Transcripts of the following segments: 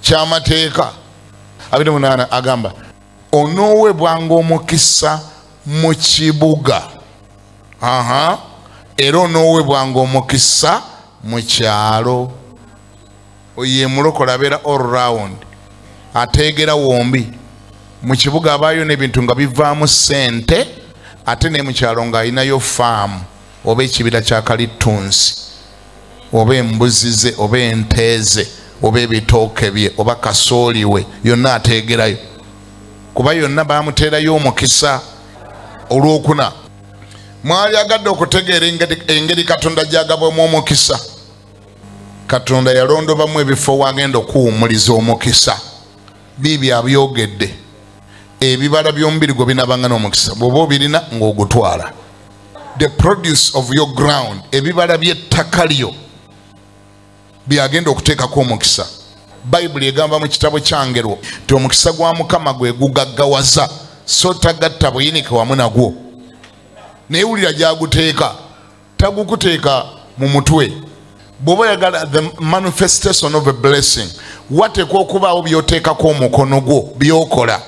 kyamateeka 28 agamba onoweebwanga omukisa mu kibuga era onoweebwanga omukisa mu kyalo. Oye mulokole abeera all round ateegera wombi. Mu kibuga abaayo n'ebintu nga bivaamu ssente ate ne mu kyalo ng'alinayo faamu oba ekibira kya kalittunsi oba embuzi ze oba ente ze oba ebitooke bye oba kasooli we yonna ateegerayo kuba yonna baamuteerayo omukisa. Olwokuna mwali agadde okutegeera engeri Katonda gy'agabwamu omukisa. Katonda yalondobamu ebifo wagenda okuwumuliza omukisa. Biibyo abyogedde ebibala by'omubiri gwe binabanga n'omukisa bw'oba obirina ng'ogutwala. The produce of your ground, ebibala by'ettaka lyo byagenda okuteekako omukisa. Bayibuli egamba mu kitabo kyangerwo nti omukisa gwa Mukama gwe gugaggawaza so tagatta buyinike wamu nagwo. Naye wulira gy'aguteeka, tagukuteeka mu mutwe. Bw'oba yagala the manifestation of a blessing, wateekwa okubaawo by'oteekako omukono gwo by'okola.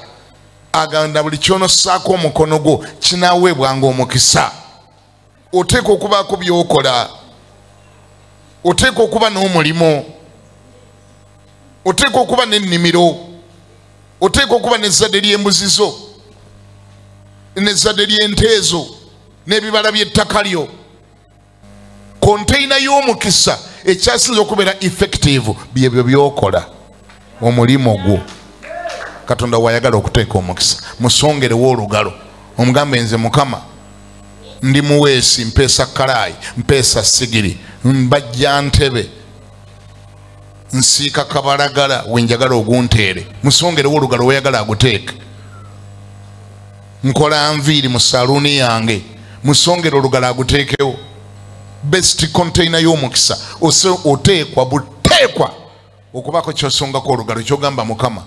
Aganda buli ky'onossaako omukono gwo kinaaweebwanga omukisa. Oteekwa okubaako by'okola. Oteekwa okuba n'omulimo. Oteekwa okuba n'ennimiro. Oteekwa okuba n'ezzadde ly'embuzi zo n'ezzadde ly'ente zo n'ebibala by'ettaka lyo. Konteyina y'omukisa ekyasinza okubeera effective byebyo by'okola omulimo gwo. Katonda wayagala okuteeka omukisa. Musongerewo olugalo omugambe nze Mukama ndi muweesi mpeesa kalaayi mpeesa sigiri mbajja ntebe nsiika kabalagala wenjagala ogunteere. Musongerewo olugalo weyagala aguteeke. Nkola nviiri mu saluuni yange musongere olugalo aguteekewo. Best container y'omukisa oteekwa buteekwa okubaako kyosongako olugalo kyogamba Mukama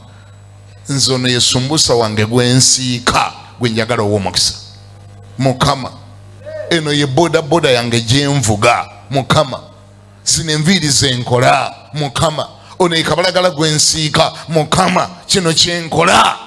nze ono ye sumbusa wange gwensiika gwe njagala ow'omukisa. Mukama eno ye boda yange gyenvuga. Mukama zino enviiri zenkola. Mukama ono ye kabalagala gwensiika. Mukama kino kyenkola.